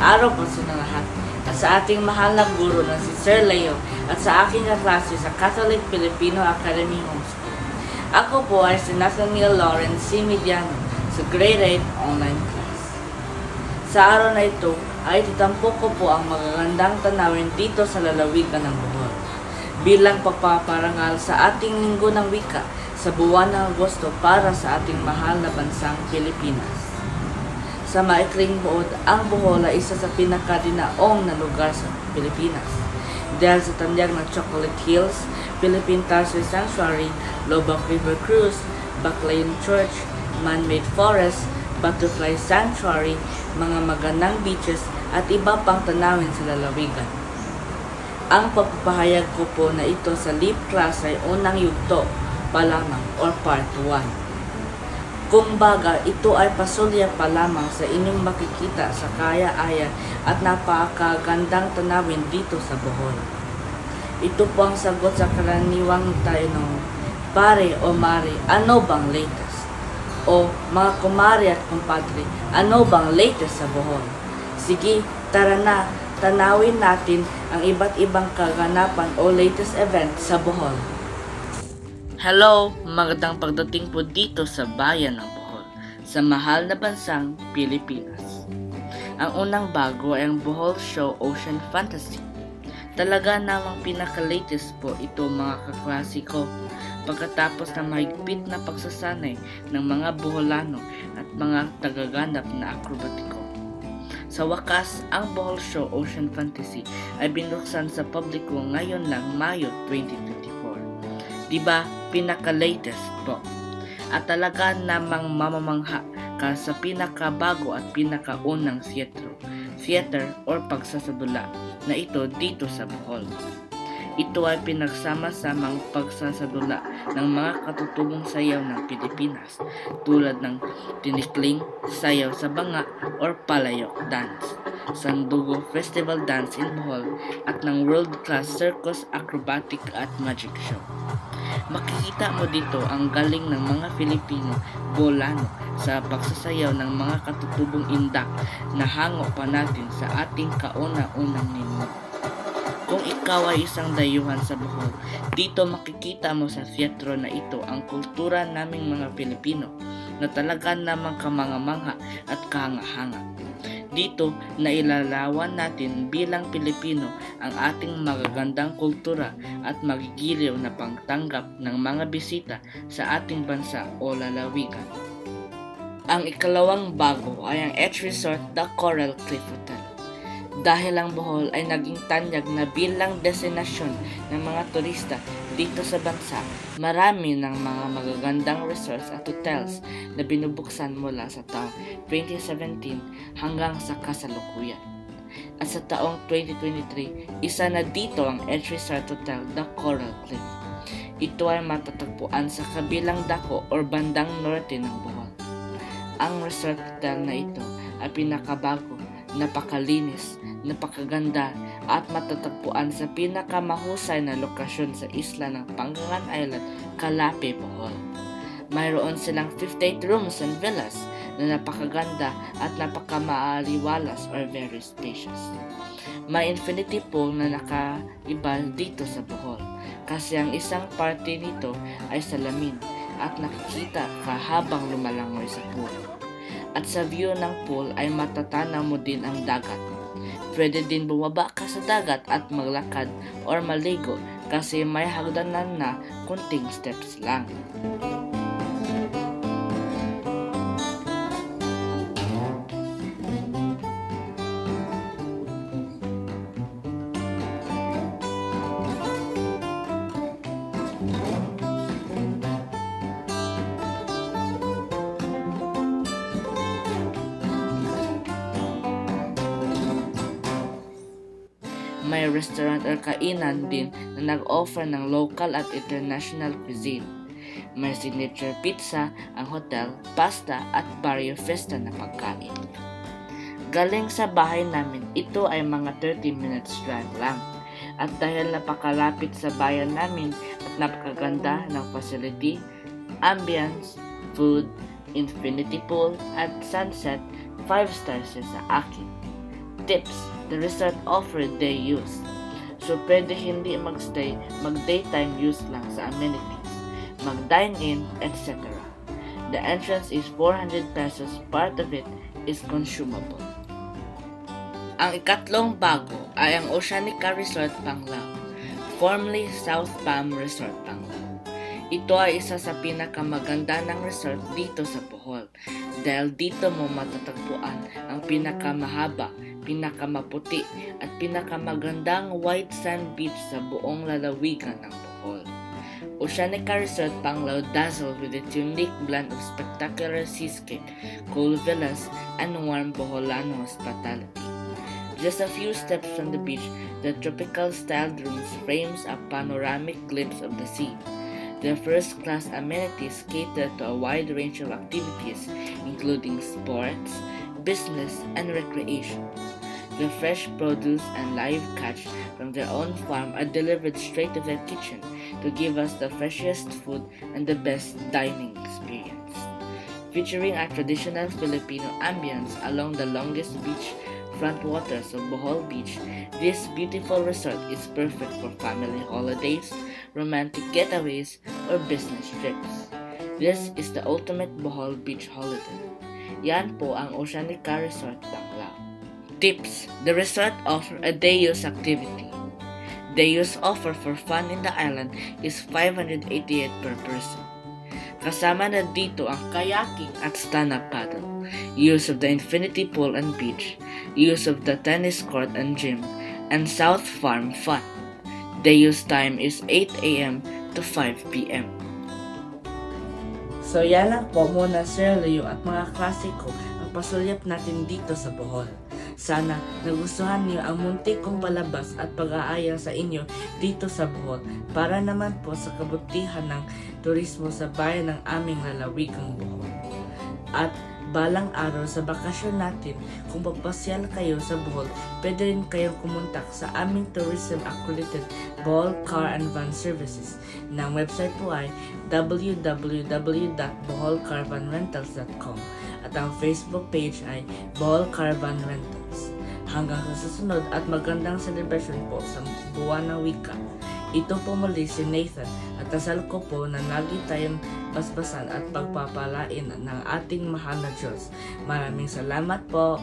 araw po sa lahat at sa ating mahal na guro na si Sir Leo at sa aking kaklase sa Catholic Filipino Academy Homeschool. Ako po ay si Nathaniel Lawrence C. Mediano sa Grade 8 Online Class. Sa araw na ito ay titampok ko po ang magagandang tanawin dito sa lalawigan ng Bohol bilang pagpaparangal sa ating linggo ng wika sa buwan ng Agosto para sa ating mahal na bansang Pilipinas. Sa maikling buod, ang Bohol ay isa sa pinakadinaong na lugar sa Pilipinas. Dahil sa tanyag ng Chocolate Hills, Philippine Tertiary Sanctuary, Lobak River Cruise, Baclayon Church, Man-Made Forest, Butterfly Sanctuary, mga magandang beaches at iba pang tanawin sa lalawigan. Ang pagpapahayag ko po na ito sa LEAP class ay unang yugto pa lamang or part 1. Kumbaga, ito ay pasulya pa lamang sa inyong makikita sa kaya-aya at napakagandang tanawin dito sa Bohol. Ito po ang sagot sa karaniwang tanong, pare o mare, ano bang latest? O mga kumare at kumpadre, ano bang latest sa Bohol? Sige, tara na, tanawin natin ang iba't ibang kaganapan o latest event sa Bohol. Hello! Magandang pagdating po dito sa bayan ng Bohol, sa mahal na bansang Pilipinas. Ang unang bago ay ang Bohol Show Ocean Fantasy. Talaga namang pinaka-latest po ito mga kaklase ko, pagkatapos ng mahigpit na pagsasanay ng mga Boholano at mga tagaganap na akrobatiko. Sa wakas, ang Bohol Show Ocean Fantasy ay binuksan sa publiko ngayon lang Mayo 2024. Diba, pinaka-latest po. At talaga namang mamamangha ka sa pinakabago at pinakaunang theater or pagsasadula na ito dito sa Bohol. Ito ay pinagsama-samang pagsasadula ng mga katutubong sayaw ng Pilipinas tulad ng tinikling, sayaw sa banga or palayok dance, Sandugo Festival Dance in Bohol at ng world-class circus, acrobatic at magic show. Makikita mo dito ang galing ng mga Filipino Bolano sa pagsasayaw ng mga katutubong indak na hango pa natin sa ating kauna-unang ninuno. Kung ikaw ay isang dayuhan sa Bohol, dito makikita mo sa teatro na ito ang kultura naming mga Pilipino na talaga namang kamangamangha at kahanga-hanga. Dito nailalawan natin bilang Pilipino ang ating magagandang kultura at magigiliw na pangtanggap ng mga bisita sa ating bansa o lalawigan. Ang ikalawang bago ay ang H Resort The Coral Cliff Hotel. Dahil ang Bohol ay naging tanyag na bilang destinasyon ng mga turista dito sa bansa, marami ng mga magagandang resorts at hotels na binubuksan mula sa taong 2017 hanggang sa kasalukuyan. At sa taong 2023, isa na dito ang H Resort Hotel The Coral Cliff. Ito ay matatagpuan sa kabilang dako o bandang norte ng Bohol. Ang resort hotel na ito ay pinakabago, napakalinis, napakaganda at matatagpuan sa pinakamahusay na lokasyon sa isla ng Pangangan Island, Calape, Bohol. Mayroon silang 58 rooms and villas na napakaganda at napakamaaliwalas or very spacious. May infinity pool na nakaiba dito sa Bohol kasi ang isang parte nito ay salamin at nakikita ka habang lumalangoy sa pool. At sa view ng pool ay matatanaw mo din ang dagat. Pwede din bumaba ka sa dagat at maglakad or maligo kasi may hagdanan na kunting steps lang. May restaurant or kainan din na nag-offer ng local at international cuisine. May signature pizza ang hotel, pasta at barrio festa na pagkain. Galing sa bahay namin, ito ay mga 30 minutes drive lang. At dahil napakalapit sa bayan namin at napakaganda ng facility, ambience, food, infinity pool at sunset, 5 stars sa akin. Tips: the resort offered day use. So pwede hindi magstay, mag-daytime use lang sa amenities, mag-dine-in, etc. The entrance is 400 pesos, part of it is consumable. Ang ikatlong bago ay ang Oceanica Resort Panglao, formerly South Palm Resort Panglao. Ito ay isa sa pinakamaganda ng resort dito sa Bohol dahil dito mo matatagpuan ang pinakamahaba, pinakamaputi at pinakamagandang white sand beach sa buong lalawigan ng Bohol. Oceanica Resort Panglao dazzles with its unique blend of spectacular seascape, cool villas, and warm Boholano hospitality. Just a few steps from the beach, the tropical-styled rooms frames a panoramic glimpse of the sea. Their first-class amenities cater to a wide range of activities, including sports, business, and recreation. The fresh produce and live catch from their own farm are delivered straight to their kitchen to give us the freshest food and the best dining experience. Featuring a traditional Filipino ambience along the longest beach front waters of Bohol Beach, this beautiful resort is perfect for family holidays, romantic getaways, or business trips. This is the ultimate Bohol Beach holiday. Yan po ang Oceanica Resort Panglao. Tips: the resort offer a day-use activity. Day-use offer for fun in the island is 588 per person. Kasama na dito ang kayaking at stand-up paddle, use of the infinity pool and beach, use of the tennis court and gym, and South Farm fun. Day-use time is 8 a.m. to 5 p.m. So yan lang po muna, Sir Leo at mga klasiko ang pasulyap natin dito sa Bohol. Sana nagustuhan niyo ang muntik kong palabas at pag-aaya sa inyo dito sa Bohol para naman po sa kabutihan ng turismo sa bayan ng aming lalawigang Bohol. At balang araw sa bakasyon natin, kung papasyal kayo sa Bohol, pwede rin kayong kumontak sa aming tourism accredited Bohol Car and Van Services. Ang website po ay www.boholcarvanrentals.com at ang Facebook page ay Bohol Caravan Rentals. Hanggang sa susunod at magandang celebration po sa buwan ng wika. Ito po muli si Nathan at dasal ko po na lagi tayong basbasan at pagpapalain ng ating mahal na Diyos. Maraming salamat po.